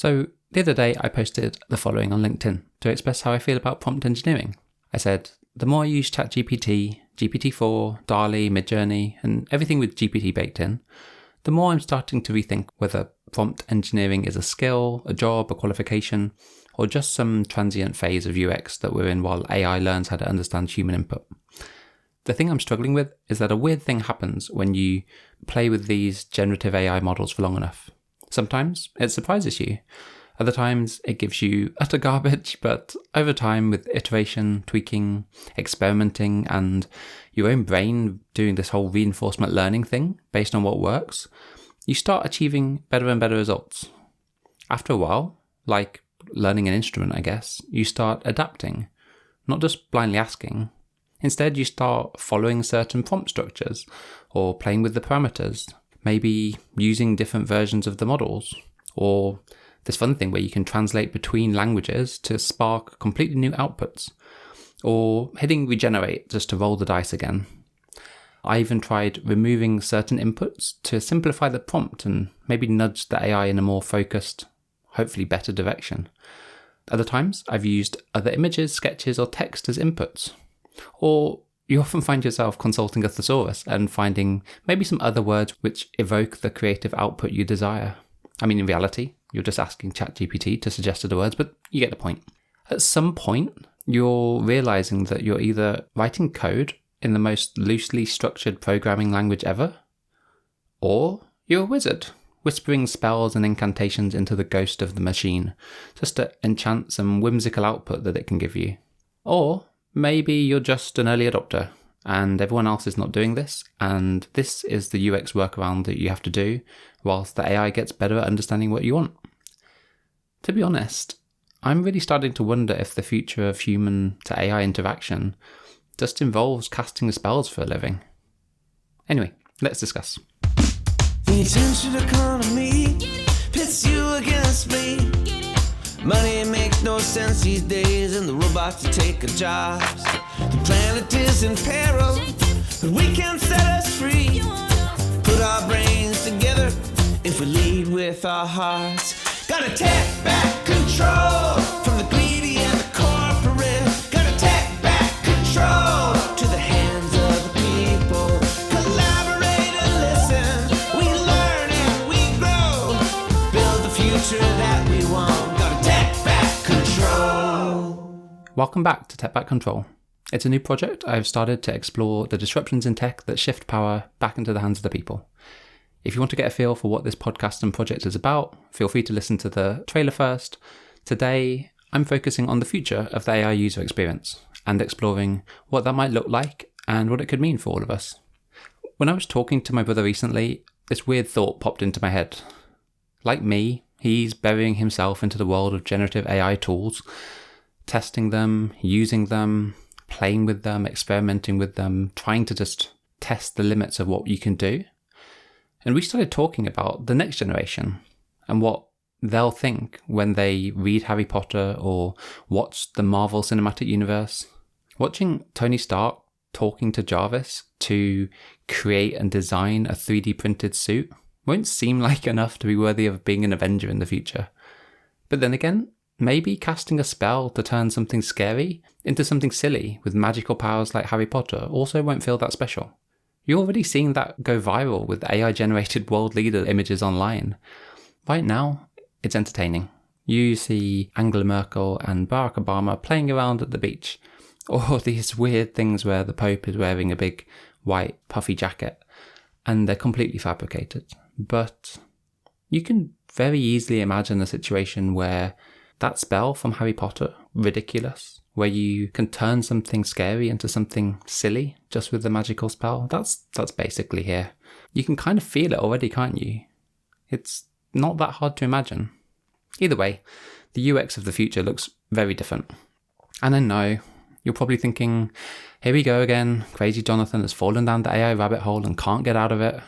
So the other day I posted the following on LinkedIn to express how I feel about prompt engineering. I said, the more I use ChatGPT, GPT-4, DALL-E, Midjourney, and everything with GPT baked in, the more I'm starting to rethink whether prompt engineering is a skill, a job, a qualification, or just some transient phase of UX that we're in while AI learns how to understand human input. The thing I'm struggling with is that a weird thing happens when you play with these generative AI models for long enough. Sometimes it surprises you. Other times it gives you utter garbage, but over time with iteration, tweaking, experimenting, and your own brain doing this whole reinforcement learning thing based on what works, you start achieving better and better results. After a while, like learning an instrument, I guess, you start adapting, not just blindly asking. Instead, you start following certain prompt structures or playing with the parameters, maybe using different versions of the models, or this fun thing where you can translate between languages to spark completely new outputs, or hitting regenerate just to roll the dice again. I even tried removing certain inputs to simplify the prompt and maybe nudge the AI in a more focused, hopefully better direction. Other times, I've used other images, sketches, or text as inputs. Or you often find yourself consulting a thesaurus and finding maybe some other words which evoke the creative output you desire. I mean, in reality, you're just asking ChatGPT to suggest other words, but you get the point. At some point, you're realizing that you're either writing code in the most loosely structured programming language ever, or you're a wizard, whispering spells and incantations into the ghost of the machine, just to enchant some whimsical output that it can give you. Or maybe you're just an early adopter, and everyone else is not doing this, and this is the UX workaround that you have to do, whilst the AI gets better at understanding what you want. To be honest, I'm really starting to wonder if the future of human to AI interaction just involves casting spells for a living. Anyway, let's discuss. The attention economy pits you against me. Money makes no sense these days, and the robots are taking jobs. The planet is in peril, but we can set us free. Put our brains together if we lead with our hearts. Gotta take back control from the greedy and the corporate. Gotta take back control to the hands of the people. Collaborate and listen. We learn and we grow. Build the future that we want. Gotta take back control. Welcome back to Tech Back Control. It's a new project I've started to explore the disruptions in tech that shift power back into the hands of the people. If you want to get a feel for what this podcast and project is about, feel free to listen to the trailer first. Today, I'm focusing on the future of the AI user experience and exploring what that might look like and what it could mean for all of us. When I was talking to my brother recently, this weird thought popped into my head. Like me, he's burying himself into the world of generative AI tools, testing them, using them, playing with them, experimenting with them, trying to just test the limits of what you can do. And we started talking about the next generation and what they'll think when they read Harry Potter or watch the Marvel Cinematic Universe. Watching Tony Stark talking to Jarvis to create and design a 3D printed suit won't seem like enough to be worthy of being an Avenger in the future. But then again, maybe casting a spell to turn something scary into something silly with magical powers like Harry Potter also won't feel that special. You're already seeing that go viral with AI-generated world leader images online. Right now, it's entertaining. You see Angela Merkel and Barack Obama playing around at the beach, or these weird things where the Pope is wearing a big white puffy jacket, and they're completely fabricated. But you can very easily imagine a situation where that spell from Harry Potter, ridiculous, where you can turn something scary into something silly just with the magical spell, that's basically here. You can kind of feel it already, can't you? It's not that hard to imagine. Either way, the UX of the future looks very different. And I know you're probably thinking, here we go again, crazy Jonathan has fallen down the AI rabbit hole and can't get out of it.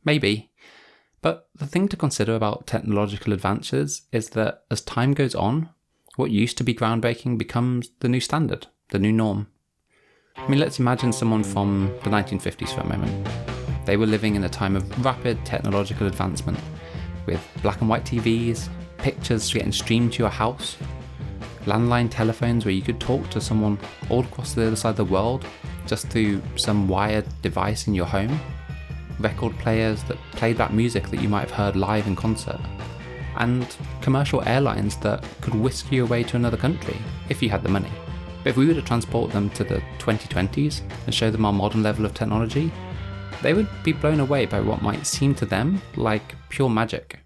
Maybe. But the thing to consider about technological advances is that as time goes on, what used to be groundbreaking becomes the new standard, the new norm. I mean, let's imagine someone from the 1950s for a moment. They were living in a time of rapid technological advancement, with black and white TVs, pictures getting streamed to your house, landline telephones where you could talk to someone all across the other side of the world just through some wired device in your home, record players that played that music that you might have heard live in concert, and commercial airlines that could whisk you away to another country if you had the money. But if we were to transport them to the 2020s and show them our modern level of technology, they would be blown away by what might seem to them like pure magic.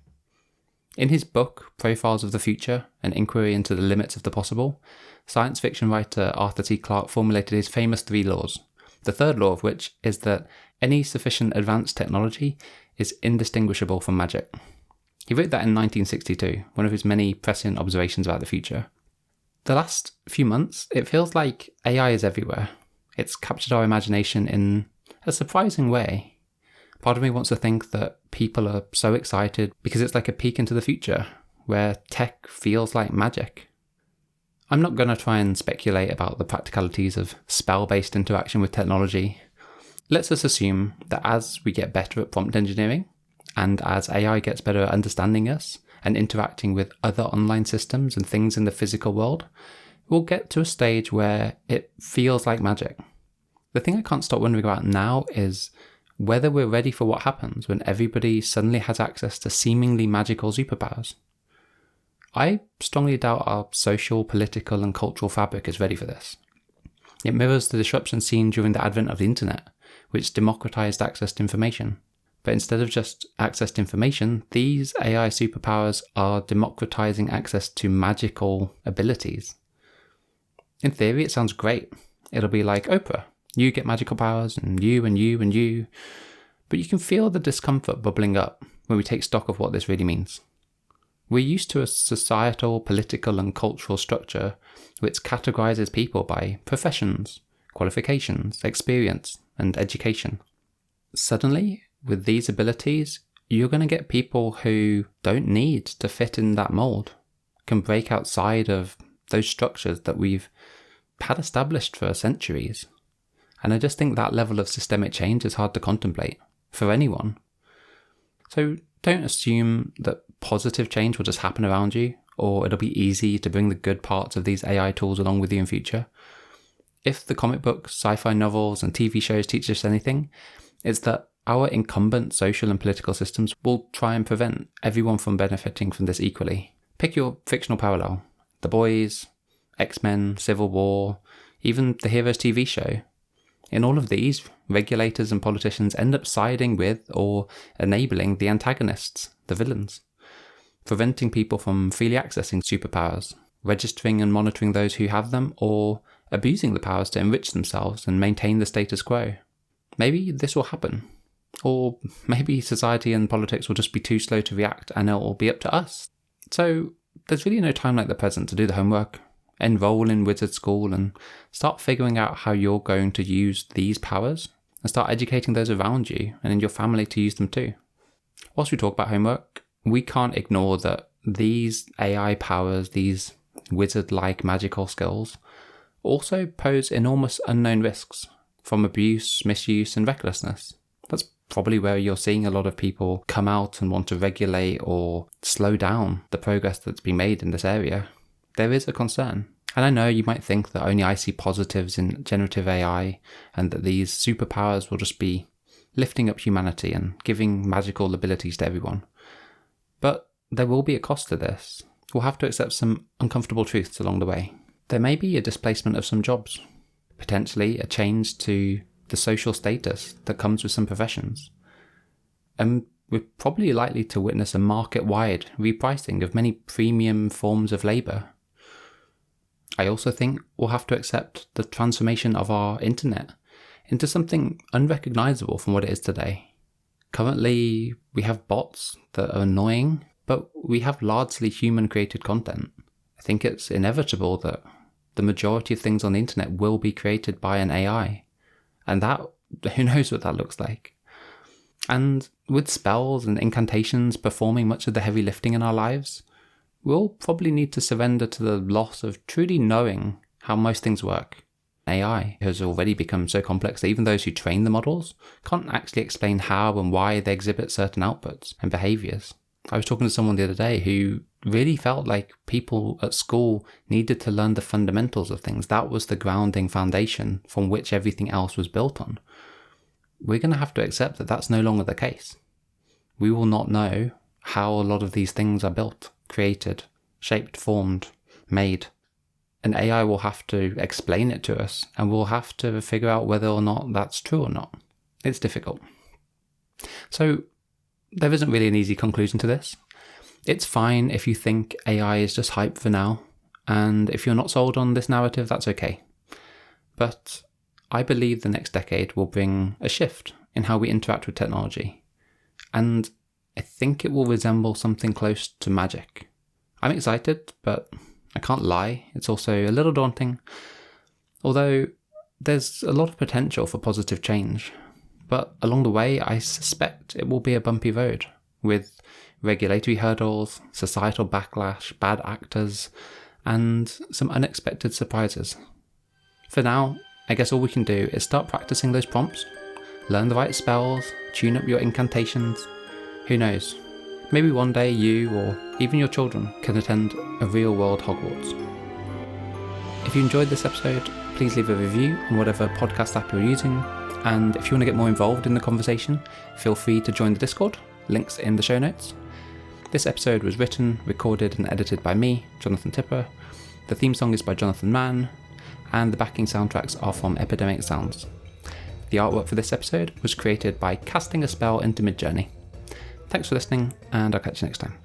In his book, Profiles of the Future, An Inquiry into the Limits of the Possible, science fiction writer Arthur C. Clarke formulated his famous 3 laws, the third law of which is that any sufficient advanced technology is indistinguishable from magic. He wrote that in 1962, one of his many prescient observations about the future. The last few months, it feels like AI is everywhere. It's captured our imagination in a surprising way. Part of me wants to think that people are so excited because it's like a peek into the future, where tech feels like magic. I'm not going to try and speculate about the practicalities of spell-based interaction with technology. Let's just assume that as we get better at prompt engineering, and as AI gets better at understanding us and interacting with other online systems and things in the physical world, we'll get to a stage where it feels like magic. The thing I can't stop wondering about now is whether we're ready for what happens when everybody suddenly has access to seemingly magical superpowers. I strongly doubt our social, political, and cultural fabric is ready for this. It mirrors the disruption seen during the advent of the internet, which democratized access to information. But instead of just access to information, these AI superpowers are democratizing access to magical abilities. In theory, it sounds great. It'll be like Oprah. You get magical powers, and you, and you, and you. But you can feel the discomfort bubbling up when we take stock of what this really means. We're used to a societal, political, and cultural structure which categorizes people by professions, qualifications, experience, and education. Suddenly, with these abilities, you're going to get people who don't need to fit in that mold, can break outside of those structures that we've had established for centuries. And I just think that level of systemic change is hard to contemplate for anyone. So don't assume that positive change will just happen around you, or it'll be easy to bring the good parts of these AI tools along with you in future. If the comic books, sci-fi novels, and TV shows teach us anything, it's that our incumbent social and political systems will try and prevent everyone from benefiting from this equally. Pick your fictional parallel. The Boys, X-Men, Civil War, even the Heroes TV show. In all of these, regulators and politicians end up siding with or enabling the antagonists, the villains, preventing people from freely accessing superpowers, registering and monitoring those who have them, or abusing the powers to enrich themselves and maintain the status quo. Maybe this will happen. Or maybe society and politics will just be too slow to react and it will be up to us. So there's really no time like the present to do the homework, enroll in wizard school, and start figuring out how you're going to use these powers, and start educating those around you and in your family to use them too. Whilst we talk about homework, we can't ignore that these AI powers, these wizard-like magical skills, also pose enormous unknown risks from abuse, misuse, and recklessness. That's probably where you're seeing a lot of people come out and want to regulate or slow down the progress that's been made in this area. There is a concern. And I know you might think that only I see positives in generative AI and that these superpowers will just be lifting up humanity and giving magical abilities to everyone. But there will be a cost to this. We'll have to accept some uncomfortable truths along the way. There may be a displacement of some jobs, potentially a change to the social status that comes with some professions. And we're probably likely to witness a market-wide repricing of many premium forms of labour. I also think we'll have to accept the transformation of our internet into something unrecognisable from what it is today. Currently, we have bots that are annoying, but we have largely human-created content. I think it's inevitable that the majority of things on the internet will be created by an AI. And that, who knows what that looks like. And with spells and incantations performing much of the heavy lifting in our lives, we'll probably need to surrender to the loss of truly knowing how most things work. AI has already become so complex that even those who train the models can't actually explain how and why they exhibit certain outputs and behaviours. I was talking to someone the other day who really felt like people at school needed to learn the fundamentals of things. That was the grounding foundation from which everything else was built on. We're going to have to accept that that's no longer the case. We will not know how a lot of these things are built, created, shaped, formed, made. And AI will have to explain it to us, and we'll have to figure out whether or not that's true or not. It's difficult. So there isn't really an easy conclusion to this. It's fine if you think AI is just hype for now, and if you're not sold on this narrative, that's okay. But I believe the next decade will bring a shift in how we interact with technology, and I think it will resemble something close to magic. I'm excited, but I can't lie, it's also a little daunting, although there's a lot of potential for positive change. But along the way, I suspect it will be a bumpy road, with regulatory hurdles, societal backlash, bad actors, and some unexpected surprises. For now, I guess all we can do is start practicing those prompts, learn the right spells, tune up your incantations. Who knows? Maybe one day you, or even your children, can attend a real-world Hogwarts. If you enjoyed this episode, please leave a review on whatever podcast app you're using, and if you want to get more involved in the conversation, feel free to join the Discord, links in the show notes. This episode was written, recorded and edited by me, Jonathan Tipper. The theme song is by Jonathan Mann, and the backing soundtracks are from Epidemic Sounds. The artwork for this episode was created by casting a spell into Midjourney. Thanks for listening, and I'll catch you next time.